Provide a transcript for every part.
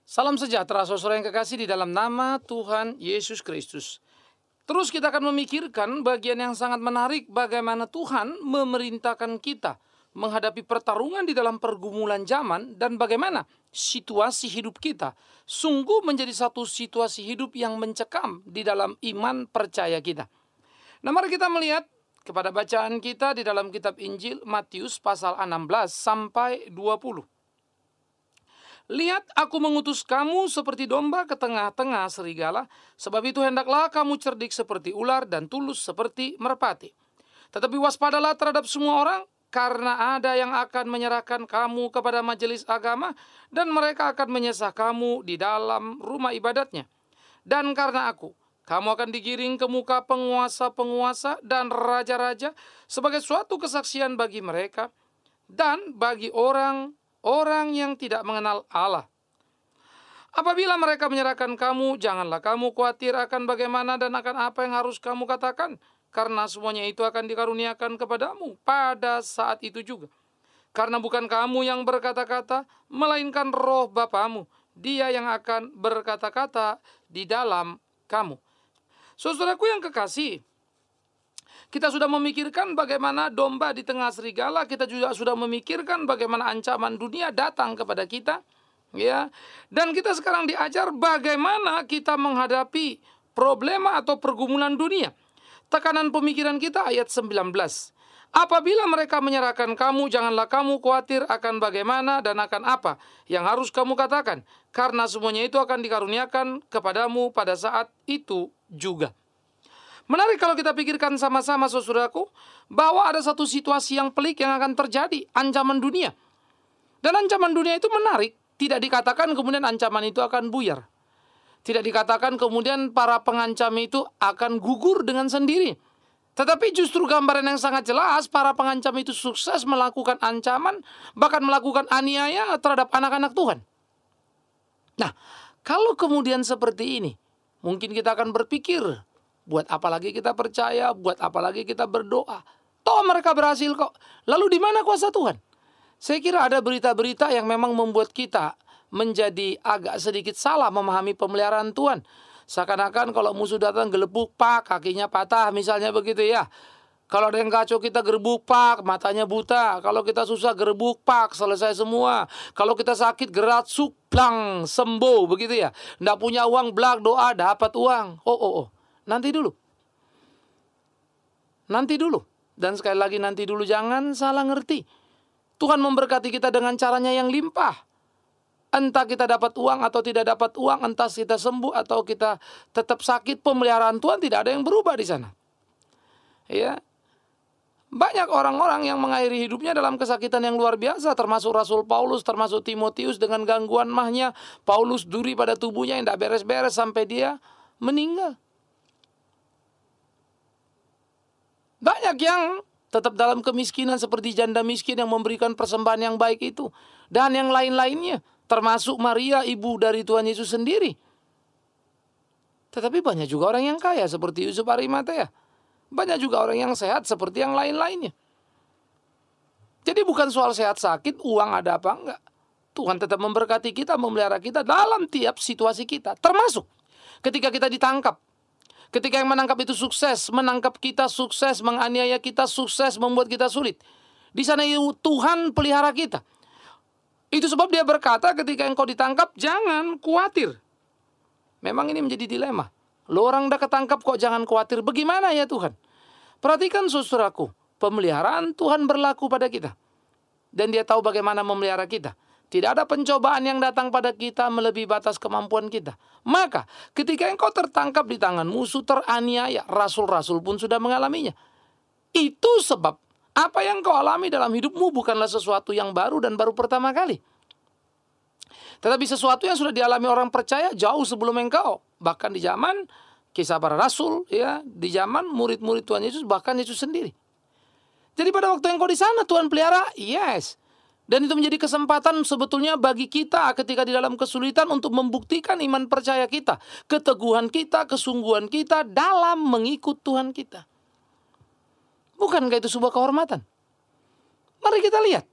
Salam sejahtera saudara yang kekasih di dalam nama Tuhan Yesus Kristus. Terus kita akan memikirkan bagian yang sangat menarik, bagaimana Tuhan memerintahkan kita menghadapi pertarungan di dalam pergumulan zaman, dan bagaimana situasi hidup kita sungguh menjadi satu situasi hidup yang mencekam di dalam iman percaya kita. Nah, mari kita melihat kepada bacaan kita di dalam kitab Injil Matius pasal 16 sampai 20. Lihat, aku mengutus kamu seperti domba ke tengah-tengah serigala, sebab itu hendaklah kamu cerdik seperti ular dan tulus seperti merpati. Tetapi waspadalah terhadap semua orang, karena ada yang akan menyerahkan kamu kepada majelis agama, dan mereka akan menyesah kamu di dalam rumah ibadatnya. Dan karena aku, kamu akan digiring ke muka penguasa-penguasa dan raja-raja sebagai suatu kesaksian bagi mereka dan bagi orang yang tidak mengenal Allah. Apabila mereka menyerahkan kamu, janganlah kamu khawatir akan bagaimana dan akan apa yang harus kamu katakan, karena semuanya itu akan dikaruniakan kepadamu pada saat itu juga. Karena bukan kamu yang berkata-kata, melainkan Roh Bapamu, Dia yang akan berkata-kata di dalam kamu. Saudaraku yang kekasih, kita sudah memikirkan bagaimana domba di tengah serigala. Kita juga sudah memikirkan bagaimana ancaman dunia datang kepada kita, ya. Dan kita sekarang diajar bagaimana kita menghadapi problema atau pergumulan dunia. Tekanan pemikiran kita ayat 19. Apabila mereka menyerahkan kamu, janganlah kamu khawatir akan bagaimana dan akan apa yang harus kamu katakan, karena semuanya itu akan dikaruniakan kepadamu pada saat itu juga. Menarik kalau kita pikirkan sama-sama saudaraku, bahwa ada satu situasi yang pelik yang akan terjadi, ancaman dunia. Dan ancaman dunia itu menarik, tidak dikatakan kemudian ancaman itu akan buyar. Tidak dikatakan kemudian para pengancam itu akan gugur dengan sendiri. Tetapi justru gambaran yang sangat jelas, para pengancam itu sukses melakukan ancaman, bahkan melakukan aniaya terhadap anak-anak Tuhan. Nah, kalau kemudian seperti ini, mungkin kita akan berpikir, buat apa lagi kita percaya, buat apa lagi kita berdoa? Toh mereka berhasil kok. Lalu di mana kuasa Tuhan? Saya kira ada berita-berita yang memang membuat kita menjadi agak sedikit salah memahami pemeliharaan Tuhan. Seakan-akan kalau musuh datang gelepuk pak, kakinya patah misalnya begitu ya. Kalau ada yang kacau kita gerbuk pak, matanya buta. Kalau kita susah gerbuk pak, selesai semua. Kalau kita sakit gerak suk, blang, sembuh begitu ya. Nggak punya uang, blak, doa, dapat uang. Oh. Nanti dulu. Dan sekali lagi nanti dulu, jangan salah ngerti. Tuhan memberkati kita dengan caranya yang limpah. Entah kita dapat uang atau tidak dapat uang, entah kita sembuh atau kita tetap sakit, pemeliharaan Tuhan tidak ada yang berubah di sana. Ya. Banyak orang-orang yang mengakhiri hidupnya dalam kesakitan yang luar biasa, termasuk Rasul Paulus, termasuk Timotius dengan gangguan mahnya. Paulus duri pada tubuhnya yang tidak beres-beres sampai dia meninggal. Banyak yang tetap dalam kemiskinan seperti janda miskin yang memberikan persembahan yang baik itu. Dan yang lain-lainnya. Termasuk Maria, ibu dari Tuhan Yesus sendiri. Tetapi banyak juga orang yang kaya seperti Yusuf Arimatea. Banyak juga orang yang sehat seperti yang lain-lainnya. Jadi bukan soal sehat sakit, uang ada apa enggak. Tuhan tetap memberkati kita, memelihara kita dalam tiap situasi kita. Termasuk ketika kita ditangkap. Ketika yang menangkap itu sukses, menangkap kita sukses, menganiaya kita sukses, membuat kita sulit. Di sana Tuhan pelihara kita. Itu sebab dia berkata ketika engkau ditangkap, jangan khawatir. Memang ini menjadi dilema. Lo orang udah ketangkap kok jangan khawatir. Bagaimana ya Tuhan? Perhatikan saudaraku, pemeliharaan Tuhan berlaku pada kita. Dan dia tahu bagaimana memelihara kita. Tidak ada pencobaan yang datang pada kita melebihi batas kemampuan kita. Maka ketika engkau tertangkap di tangan musuh, teraniaya, rasul-rasul pun sudah mengalaminya. Itu sebab apa yang kau alami dalam hidupmu bukanlah sesuatu yang baru dan baru pertama kali. Tetapi sesuatu yang sudah dialami orang percaya jauh sebelum engkau. Bahkan di zaman kisah para rasul, ya, di zaman murid-murid Tuhan Yesus, bahkan Yesus sendiri. Jadi pada waktu engkau di sana Tuhan pelihara, yes. Dan itu menjadi kesempatan sebetulnya bagi kita ketika di dalam kesulitan untuk membuktikan iman percaya kita, keteguhan kita, kesungguhan kita dalam mengikut Tuhan kita. Bukankah itu sebuah kehormatan? Mari kita lihat.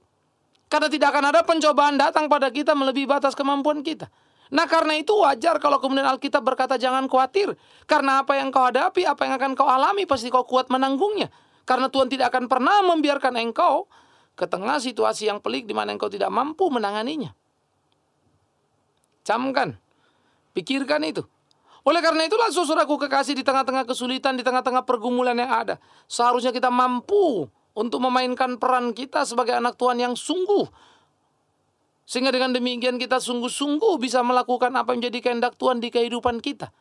Karena tidak akan ada pencobaan datang pada kita melebihi batas kemampuan kita. Nah karena itu wajar kalau kemudian Alkitab berkata jangan khawatir. Karena apa yang kau hadapi, apa yang akan kau alami, pasti kau kuat menanggungnya. Karena Tuhan tidak akan pernah membiarkan engkau ke tengah situasi yang pelik di mana engkau tidak mampu menanganinya. Camkan, pikirkan itu. Oleh karena itulah saudaraku kekasih, di tengah-tengah kesulitan, di tengah-tengah pergumulan yang ada, seharusnya kita mampu untuk memainkan peran kita sebagai anak Tuhan yang sungguh. Sehingga dengan demikian kita sungguh-sungguh bisa melakukan apa yang menjadi kehendak Tuhan di kehidupan kita.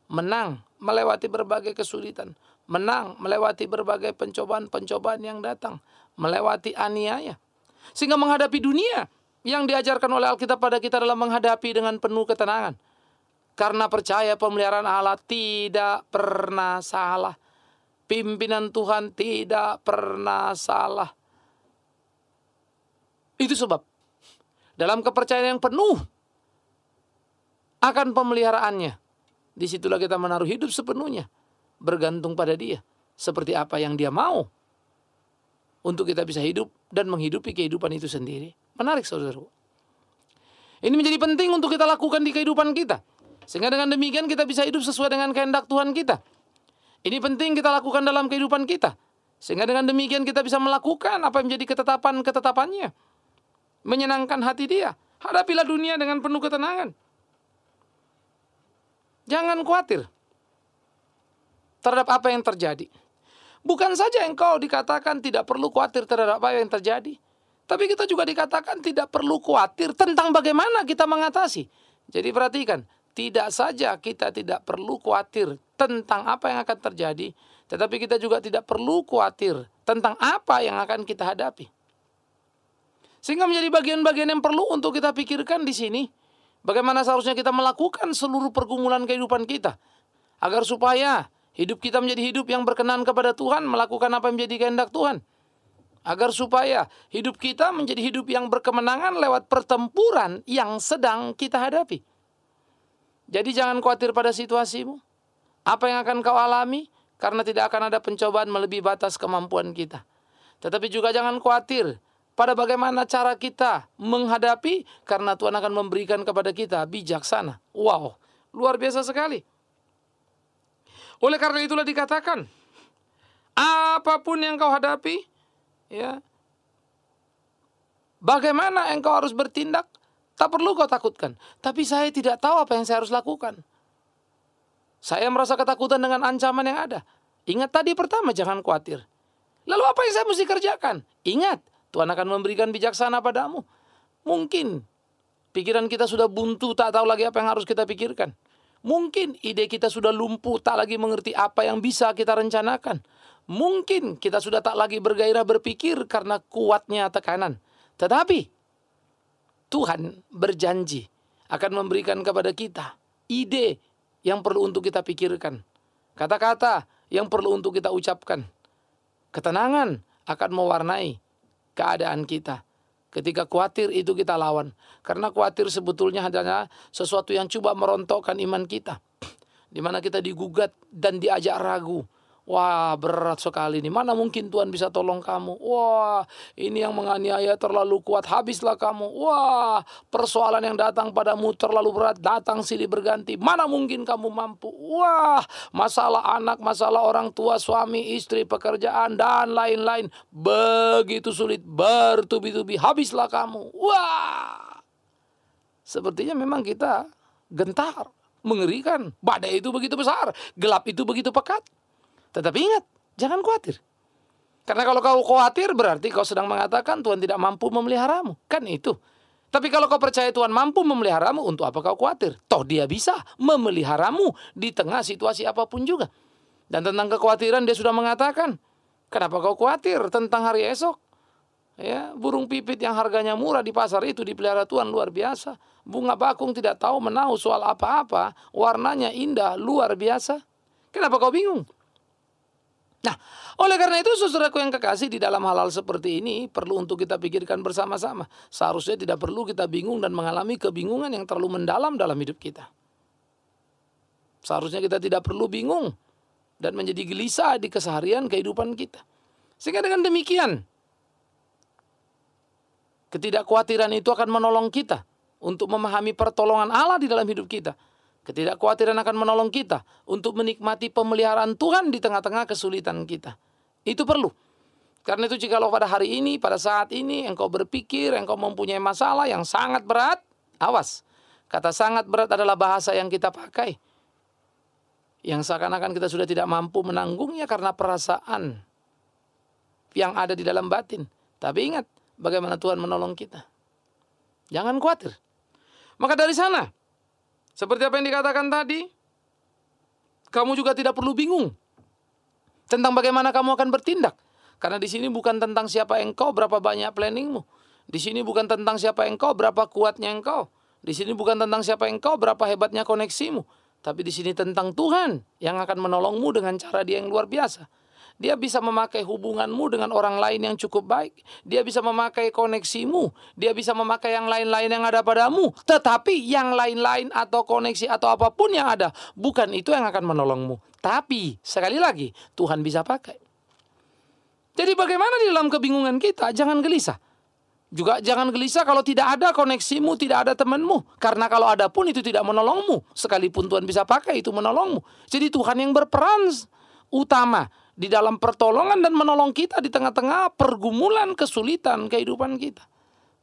Menang melewati berbagai kesulitan. Menang melewati berbagai pencobaan-pencobaan yang datang. Melewati aniaya. Sehingga menghadapi dunia yang diajarkan oleh Alkitab pada kita adalah menghadapi dengan penuh ketenangan. Karena percaya pemeliharaan Allah tidak pernah salah. Pimpinan Tuhan tidak pernah salah. Itu sebab dalam kepercayaan yang penuh akan pemeliharaannya, disitulah kita menaruh hidup sepenuhnya, bergantung pada Dia, seperti apa yang Dia mau, untuk kita bisa hidup dan menghidupi kehidupan itu sendiri. Menarik saudara. Ini menjadi penting untuk kita lakukan di kehidupan kita, sehingga dengan demikian kita bisa hidup sesuai dengan kehendak Tuhan kita. Ini penting kita lakukan dalam kehidupan kita, sehingga dengan demikian kita bisa melakukan apa yang menjadi ketetapan-ketetapannya, menyenangkan hati Dia. Hadapilah dunia dengan penuh ketenangan. Jangan khawatir terhadap apa yang terjadi. Bukan saja engkau dikatakan tidak perlu khawatir terhadap apa yang terjadi, tapi kita juga dikatakan tidak perlu khawatir tentang bagaimana kita mengatasi. Jadi perhatikan, tidak saja kita tidak perlu khawatir tentang apa yang akan terjadi, tetapi kita juga tidak perlu khawatir tentang apa yang akan kita hadapi. Sehingga menjadi bagian-bagian yang perlu untuk kita pikirkan di sini. Bagaimana seharusnya kita melakukan seluruh pergumulan kehidupan kita, agar supaya hidup kita menjadi hidup yang berkenan kepada Tuhan, melakukan apa yang menjadi kehendak Tuhan. Agar supaya hidup kita menjadi hidup yang berkemenangan lewat pertempuran yang sedang kita hadapi. Jadi jangan khawatir pada situasimu, apa yang akan kau alami, karena tidak akan ada pencobaan melebihi batas kemampuan kita. Tetapi juga jangan khawatir pada bagaimana cara kita menghadapi, karena Tuhan akan memberikan kepada kita bijaksana. Wow, luar biasa sekali. Oleh karena itulah dikatakan, apapun yang kau hadapi, ya, bagaimana engkau harus bertindak, tak perlu kau takutkan. Tapi saya tidak tahu apa yang saya harus lakukan. Saya merasa ketakutan dengan ancaman yang ada. Ingat tadi pertama, jangan khawatir. Lalu apa yang saya mesti kerjakan? Ingat, Tuhan akan memberikan bijaksana padamu. Mungkin pikiran kita sudah buntu, tak tahu lagi apa yang harus kita pikirkan. Mungkin ide kita sudah lumpuh, tak lagi mengerti apa yang bisa kita rencanakan. Mungkin kita sudah tak lagi bergairah berpikir karena kuatnya tekanan. Tetapi Tuhan berjanji akan memberikan kepada kita ide yang perlu untuk kita pikirkan, kata-kata yang perlu untuk kita ucapkan. Ketenangan akan mewarnai keadaan kita. Ketika khawatir itu kita lawan. Karena khawatir sebetulnya adalah sesuatu yang coba merontokkan iman kita. Di mana kita digugat dan diajak ragu. Wah, berat sekali ini. Mana mungkin Tuhan bisa tolong kamu? Wah, ini yang menganiaya terlalu kuat. Habislah kamu. Wah, persoalan yang datang padamu terlalu berat. Datang silih berganti. Mana mungkin kamu mampu? Wah, masalah anak, masalah orang tua, suami, istri, pekerjaan, dan lain-lain. Begitu sulit, bertubi-tubi. Habislah kamu. Wah, sepertinya memang kita gentar, mengerikan. Badai itu begitu besar. Gelap itu begitu pekat. Tetapi ingat, jangan khawatir. Karena kalau kau khawatir berarti kau sedang mengatakan Tuhan tidak mampu memeliharamu. Kan itu. Tapi kalau kau percaya Tuhan mampu memeliharamu, untuk apa kau khawatir? Toh Dia bisa memeliharamu di tengah situasi apapun juga. Dan tentang kekhawatiran Dia sudah mengatakan, kenapa kau khawatir tentang hari esok? Ya, burung pipit yang harganya murah di pasar itu dipelihara Tuhan luar biasa. Bunga bakung tidak tahu menahu soal apa-apa, warnanya indah luar biasa. Kenapa kau bingung? Nah, oleh karena itu saudaraku yang kekasih, di dalam hal-hal seperti ini perlu untuk kita pikirkan bersama-sama. Seharusnya tidak perlu kita bingung dan mengalami kebingungan yang terlalu mendalam dalam hidup kita. Seharusnya kita tidak perlu bingung dan menjadi gelisah di keseharian kehidupan kita. Sehingga dengan demikian, ketidakkhawatiran itu akan menolong kita untuk memahami pertolongan Allah di dalam hidup kita. Ketidakkhawatiran akan menolong kita untuk menikmati pemeliharaan Tuhan di tengah-tengah kesulitan kita. Itu perlu. Karena itu jikalau pada hari ini, pada saat ini engkau berpikir, engkau mempunyai masalah yang sangat berat, awas. Kata sangat berat adalah bahasa yang kita pakai. Yang seakan-akan kita sudah tidak mampu menanggungnya karena perasaan yang ada di dalam batin. Tapi ingat, bagaimana Tuhan menolong kita. Jangan khawatir. Maka dari sana, seperti apa yang dikatakan tadi, kamu juga tidak perlu bingung tentang bagaimana kamu akan bertindak. Karena di sini bukan tentang siapa engkau, berapa banyak planningmu. Di sini bukan tentang siapa engkau, berapa kuatnya engkau. Di sini bukan tentang siapa engkau, berapa hebatnya koneksimu. Tapi di sini tentang Tuhan yang akan menolongmu dengan cara Dia yang luar biasa. Dia bisa memakai hubunganmu dengan orang lain yang cukup baik. Dia bisa memakai koneksimu. Dia bisa memakai yang lain-lain yang ada padamu. Tetapi yang lain-lain atau koneksi atau apapun yang ada, bukan itu yang akan menolongmu. Tapi sekali lagi, Tuhan bisa pakai. Jadi bagaimana di dalam kebingungan kita? Jangan gelisah. Juga jangan gelisah kalau tidak ada koneksimu, tidak ada temanmu. Karena kalau ada pun itu tidak menolongmu. Sekalipun Tuhan bisa pakai itu menolongmu. Jadi Tuhan yang berperan utama di dalam pertolongan dan menolong kita di tengah-tengah pergumulan kesulitan kehidupan kita.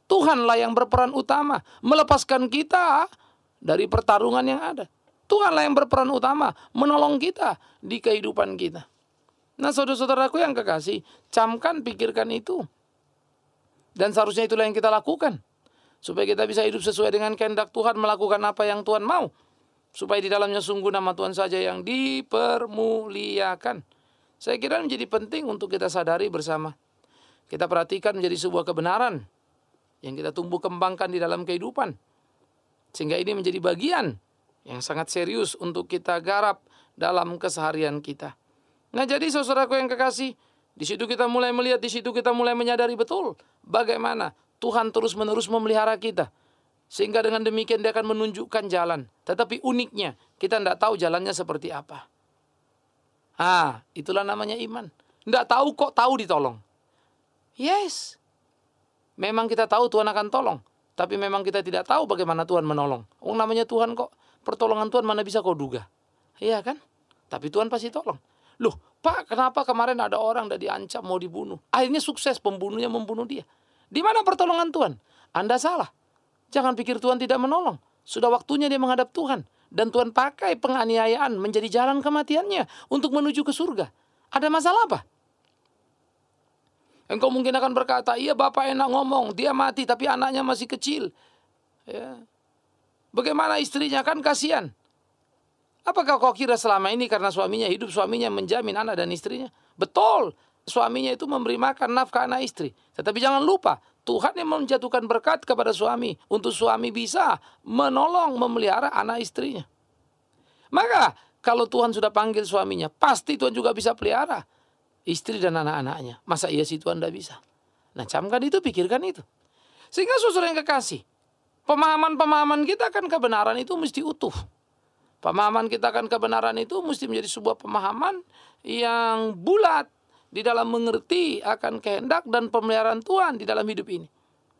Tuhanlah yang berperan utama melepaskan kita dari pertarungan yang ada. Tuhanlah yang berperan utama menolong kita di kehidupan kita. Nah, saudara-saudaraku yang kekasih, camkan, pikirkan itu. Dan seharusnya itulah yang kita lakukan. Supaya kita bisa hidup sesuai dengan kehendak Tuhan, melakukan apa yang Tuhan mau. Supaya di dalamnya sungguh nama Tuhan saja yang dipermuliakan. Saya kira menjadi penting untuk kita sadari bersama. Kita perhatikan menjadi sebuah kebenaran yang kita tumbuh kembangkan di dalam kehidupan. Sehingga ini menjadi bagian yang sangat serius untuk kita garap dalam keseharian kita. Nah, jadi saudaraku yang kekasih, di situ kita mulai melihat, di situ kita mulai menyadari betul bagaimana Tuhan terus-menerus memelihara kita. Sehingga dengan demikian Dia akan menunjukkan jalan. Tetapi uniknya, kita tidak tahu jalannya seperti apa. Itulah namanya iman. Tidak tahu kok tahu ditolong. Yes. Memang kita tahu Tuhan akan tolong. Tapi memang kita tidak tahu bagaimana Tuhan menolong. Namanya Tuhan kok, pertolongan Tuhan mana bisa kau duga. Iya kan? Tapi Tuhan pasti tolong. Loh, Pak, kenapa kemarin ada orang udah diancam mau dibunuh? Akhirnya sukses, pembunuhnya membunuh dia. Di mana pertolongan Tuhan? Anda salah. Jangan pikir Tuhan tidak menolong. Sudah waktunya dia menghadap Tuhan. Dan Tuhan pakai penganiayaan menjadi jalan kematiannya untuk menuju ke surga. Ada masalah apa? Engkau mungkin akan berkata, iya Bapak enak ngomong, dia mati tapi anaknya masih kecil. Ya. Bagaimana istrinya, kan kasihan. Apakah kau kira selama ini karena suaminya hidup, suaminya menjamin anak dan istrinya? Betul, suaminya itu memberi makan nafkah anak istri. Tetapi jangan lupa, Tuhan yang menjatuhkan berkat kepada suami untuk suami bisa menolong, memelihara anak istrinya. Maka kalau Tuhan sudah panggil suaminya, pasti Tuhan juga bisa pelihara istri dan anak-anaknya. Masa iya sih Tuhan tidak bisa? Nah, camkan itu, pikirkan itu. Sehingga saudara yang kekasih, pemahaman-pemahaman kita akan kebenaran itu mesti utuh. Pemahaman kita akan kebenaran itu mesti menjadi sebuah pemahaman yang bulat di dalam mengerti akan kehendak dan pemeliharaan Tuhan di dalam hidup ini.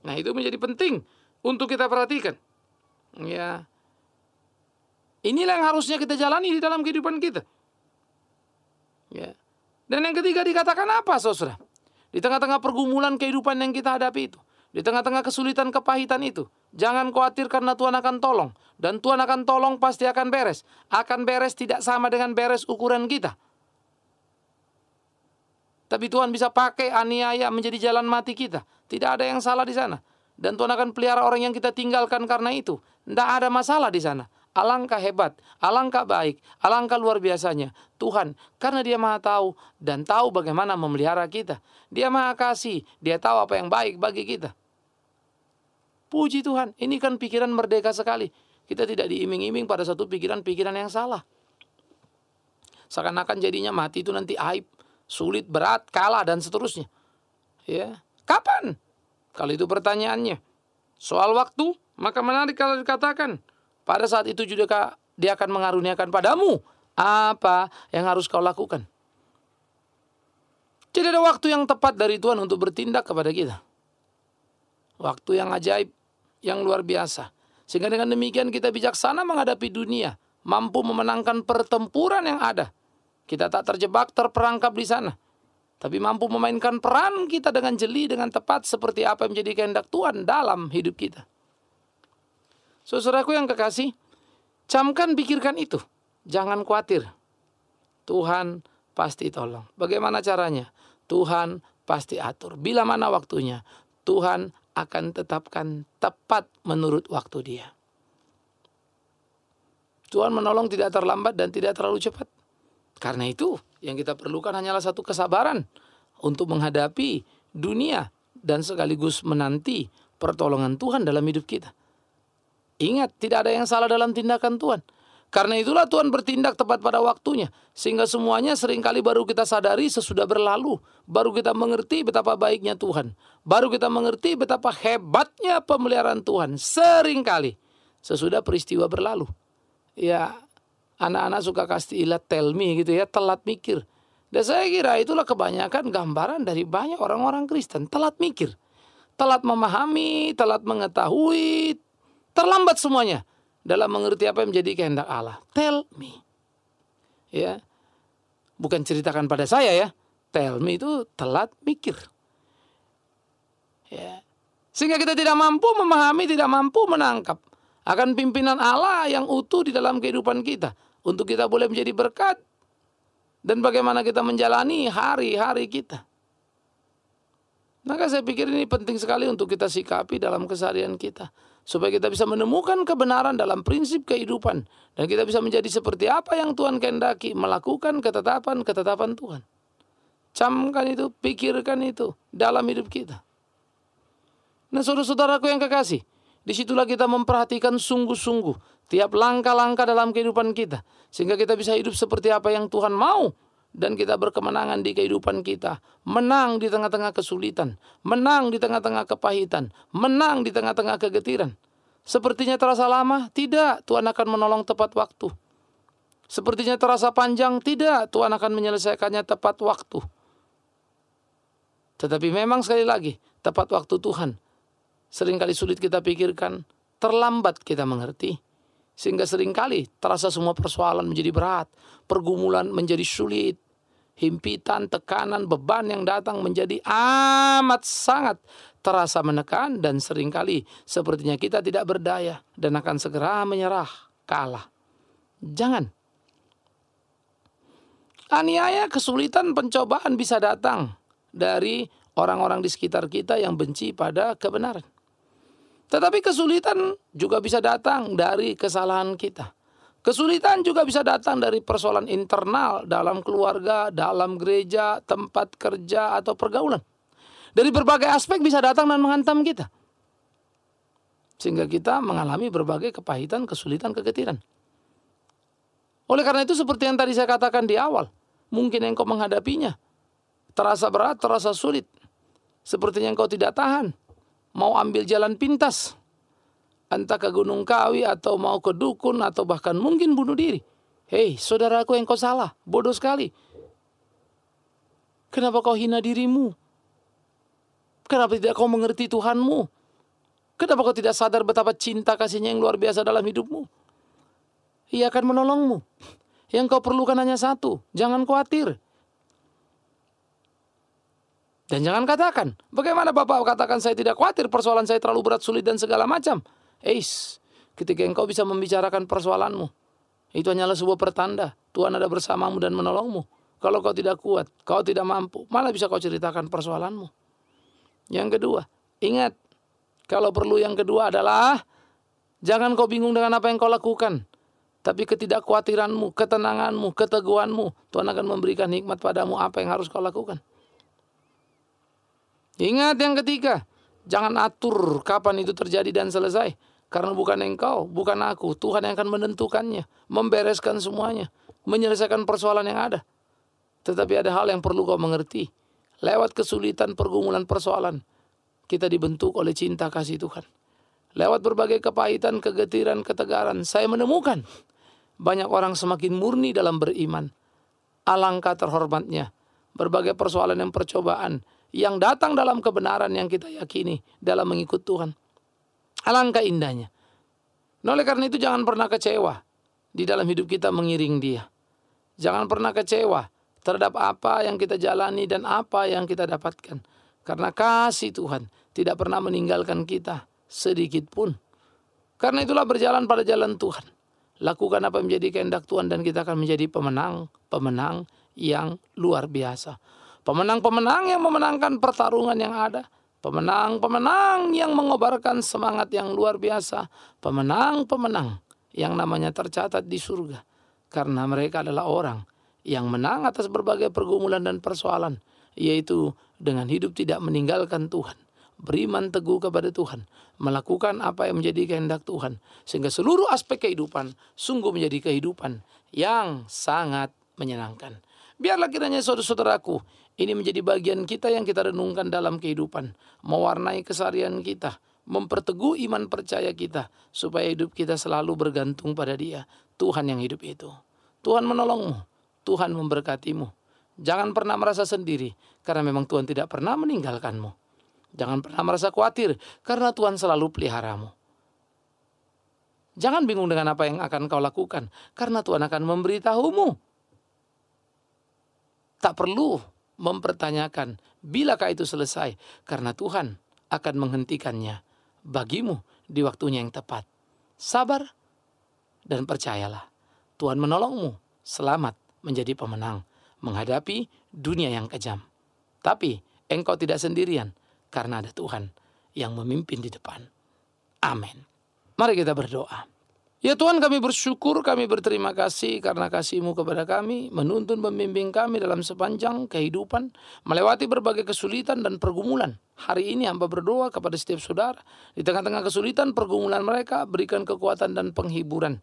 Nah, itu menjadi penting untuk kita perhatikan. Ya. Inilah yang harusnya kita jalani di dalam kehidupan kita. Ya. Dan yang ketiga dikatakan apa, saudara? Di tengah-tengah pergumulan kehidupan yang kita hadapi itu, di tengah-tengah kesulitan kepahitan itu, jangan khawatir karena Tuhan akan tolong. Dan Tuhan akan tolong, pasti akan beres. Akan beres tidak sama dengan beres ukuran kita. Tapi Tuhan bisa pakai aniaya menjadi jalan mati kita. Tidak ada yang salah di sana. Dan Tuhan akan pelihara orang yang kita tinggalkan karena itu. Tidak ada masalah di sana. Alangkah hebat, alangkah baik, alangkah luar biasanya Tuhan. Karena Dia maha tahu dan tahu bagaimana memelihara kita. Dia maha kasih, Dia tahu apa yang baik bagi kita. Puji Tuhan, ini kan pikiran merdeka sekali. Kita tidak diiming-iming pada satu pikiran-pikiran yang salah. Seakan-akan jadinya mati itu nanti aib, sulit, berat, kalah, dan seterusnya. Ya, kapan? Kalau itu pertanyaannya. Soal waktu, maka menarik kalau dikatakan, pada saat itu juga Dia akan mengaruniakan padamu apa yang harus kau lakukan. Jadi ada waktu yang tepat dari Tuhan untuk bertindak kepada kita. Waktu yang ajaib, yang luar biasa. Sehingga dengan demikian kita bijaksana menghadapi dunia, mampu memenangkan pertempuran yang ada. Kita tak terjebak, terperangkap di sana, tapi mampu memainkan peran kita dengan jeli, dengan tepat, seperti apa yang menjadi kehendak Tuhan dalam hidup kita. Saudaraku yang kekasih, camkan, pikirkan itu. Jangan khawatir. Tuhan pasti tolong. Bagaimana caranya? Tuhan pasti atur. Bila mana waktunya, Tuhan akan tetapkan tepat menurut waktu Dia. Tuhan menolong tidak terlambat dan tidak terlalu cepat. Karena itu, yang kita perlukan hanyalah satu kesabaran untuk menghadapi dunia dan sekaligus menanti pertolongan Tuhan dalam hidup kita. Ingat, tidak ada yang salah dalam tindakan Tuhan. Karena itulah Tuhan bertindak tepat pada waktunya. Sehingga semuanya seringkali baru kita sadari sesudah berlalu. Baru kita mengerti betapa baiknya Tuhan. Baru kita mengerti betapa hebatnya pemeliharaan Tuhan. Seringkali sesudah peristiwa berlalu. Ya, anak-anak suka kasih ilat tell me gitu ya, telat mikir. Dan saya kira itulah kebanyakan gambaran dari banyak orang-orang Kristen. Telat mikir, telat memahami, telat mengetahui, terlambat semuanya dalam mengerti apa yang menjadi kehendak Allah. Tell me. Ya. Bukan ceritakan pada saya ya. Tell me itu telat mikir. Ya. Sehingga kita tidak mampu memahami, tidak mampu menangkap akan pimpinan Allah yang utuh di dalam kehidupan kita. Untuk kita boleh menjadi berkat. Dan bagaimana kita menjalani hari-hari kita. Maka saya pikir ini penting sekali untuk kita sikapi dalam keseharian kita. Supaya kita bisa menemukan kebenaran dalam prinsip kehidupan. Dan kita bisa menjadi seperti apa yang Tuhan kehendaki. Melakukan ketetapan-ketetapan Tuhan. Camkan itu, pikirkan itu dalam hidup kita. Nah, saudara-saudaraku yang kekasih, disitulah kita memperhatikan sungguh-sungguh tiap langkah-langkah dalam kehidupan kita. Sehingga kita bisa hidup seperti apa yang Tuhan mau. Dan kita berkemenangan di kehidupan kita. Menang di tengah-tengah kesulitan. Menang di tengah-tengah kepahitan. Menang di tengah-tengah kegetiran. Sepertinya terasa lama? Tidak. Tuhan akan menolong tepat waktu. Sepertinya terasa panjang? Tidak. Tuhan akan menyelesaikannya tepat waktu. Tetapi memang sekali lagi, tepat waktu Tuhan seringkali sulit kita pikirkan, terlambat kita mengerti. Sehingga seringkali terasa semua persoalan menjadi berat, pergumulan menjadi sulit, himpitan, tekanan, beban yang datang menjadi amat sangat terasa menekan, dan seringkali sepertinya kita tidak berdaya dan akan segera menyerah, kalah. Jangan. Aniaya, kesulitan, pencobaan bisa datang dari orang-orang di sekitar kita yang benci pada kebenaran. Tetapi kesulitan juga bisa datang dari kesalahan kita. Kesulitan juga bisa datang dari persoalan internal dalam keluarga, dalam gereja, tempat kerja, atau pergaulan. Dari berbagai aspek bisa datang dan menghantam kita. Sehingga kita mengalami berbagai kepahitan, kesulitan, kegetiran. Oleh karena itu seperti yang tadi saya katakan di awal, mungkin engkau menghadapinya terasa berat, terasa sulit. Sepertinya engkau tidak tahan. Mau ambil jalan pintas. Entah ke Gunung Kawi atau mau ke dukun atau bahkan mungkin bunuh diri. Hei, saudaraku, engkau salah. Bodoh sekali. Kenapa kau hina dirimu? Kenapa tidak kau mengerti Tuhanmu? Kenapa kau tidak sadar betapa cinta kasihnya yang luar biasa dalam hidupmu? Ia akan menolongmu. Yang kau perlukan hanya satu. Jangan khawatir. Dan jangan katakan, bagaimana Bapak katakan saya tidak khawatir, persoalan saya terlalu berat, sulit, dan segala macam. Ketika engkau bisa membicarakan persoalanmu, itu hanyalah sebuah pertanda Tuhan ada bersamamu dan menolongmu. Kalau kau tidak kuat, kau tidak mampu, malah bisa kau ceritakan persoalanmu. Yang kedua, ingat, kalau perlu yang kedua adalah, jangan kau bingung dengan apa yang kau lakukan. Tapi ketidakkhawatiranmu, ketenanganmu, keteguhanmu, Tuhan akan memberikan hikmat padamu apa yang harus kau lakukan. Ingat yang ketiga, jangan atur kapan itu terjadi dan selesai. Karena bukan engkau, bukan aku. Tuhan yang akan menentukannya, membereskan semuanya, menyelesaikan persoalan yang ada. Tetapi ada hal yang perlu kau mengerti. Lewat kesulitan, pergumulan, persoalan, kita dibentuk oleh cinta kasih Tuhan. Lewat berbagai kepahitan, kegetiran, ketegaran, saya menemukan banyak orang semakin murni dalam beriman. Alangkah terhormatnya berbagai persoalan yang percobaan yang datang dalam kebenaran yang kita yakini dalam mengikut Tuhan. Alangkah indahnya Nah, oleh karena itu jangan pernah kecewa di dalam hidup kita mengiring Dia. Jangan pernah kecewa terhadap apa yang kita jalani dan apa yang kita dapatkan. Karena kasih Tuhan tidak pernah meninggalkan kita sedikit pun. Karena itulah berjalan pada jalan Tuhan. Lakukan apa yang menjadi kehendak Tuhan dan kita akan menjadi pemenang yang luar biasa. Pemenang-pemenang yang memenangkan pertarungan yang ada. Pemenang-pemenang yang mengobarkan semangat yang luar biasa. Pemenang-pemenang yang namanya tercatat di surga. Karena mereka adalah orang yang menang atas berbagai pergumulan dan persoalan. Yaitu dengan hidup tidak meninggalkan Tuhan. Beriman teguh kepada Tuhan. Melakukan apa yang menjadi kehendak Tuhan. Sehingga seluruh aspek kehidupan sungguh menjadi kehidupan yang sangat menyenangkan. Biarlah kiranya saudara-saudaraku, ini menjadi bagian kita yang kita renungkan dalam kehidupan. Mewarnai keseharian kita. Memperteguh iman percaya kita. Supaya hidup kita selalu bergantung pada Dia. Tuhan yang hidup itu. Tuhan menolongmu. Tuhan memberkatimu. Jangan pernah merasa sendiri. Karena memang Tuhan tidak pernah meninggalkanmu. Jangan pernah merasa khawatir. Karena Tuhan selalu peliharamu. Jangan bingung dengan apa yang akan kau lakukan. Karena Tuhan akan memberitahumu. Tak perlu mempertanyakan bilakah itu selesai. Karena Tuhan akan menghentikannya bagimu di waktunya yang tepat. Sabar dan percayalah. Tuhan menolongmu selamat menjadi pemenang. Menghadapi dunia yang kejam. Tapi engkau tidak sendirian. Karena ada Tuhan yang memimpin di depan. Amin. Mari kita berdoa. Ya Tuhan, kami bersyukur, kami berterima kasih karena kasih-Mu kepada kami, menuntun membimbing kami dalam sepanjang kehidupan, melewati berbagai kesulitan dan pergumulan. Hari ini hamba berdoa kepada setiap saudara, di tengah-tengah kesulitan pergumulan mereka, berikan kekuatan dan penghiburan.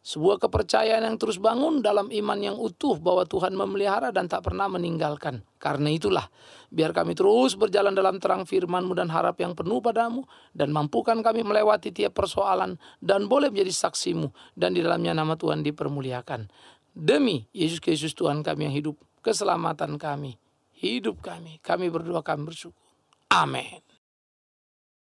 Sebuah kepercayaan yang terus bangun dalam iman yang utuh bahwa Tuhan memelihara dan tak pernah meninggalkan. Karena itulah, biar kami terus berjalan dalam terang firman-Mu dan harap yang penuh padamu. Dan mampukan kami melewati tiap persoalan dan boleh menjadi saksi-Mu. Dan di dalamnya nama Tuhan dipermuliakan. Demi Yesus Kristus Tuhan kami yang hidup, keselamatan kami, hidup kami. Kami berdoa, kami bersyukur. Amin.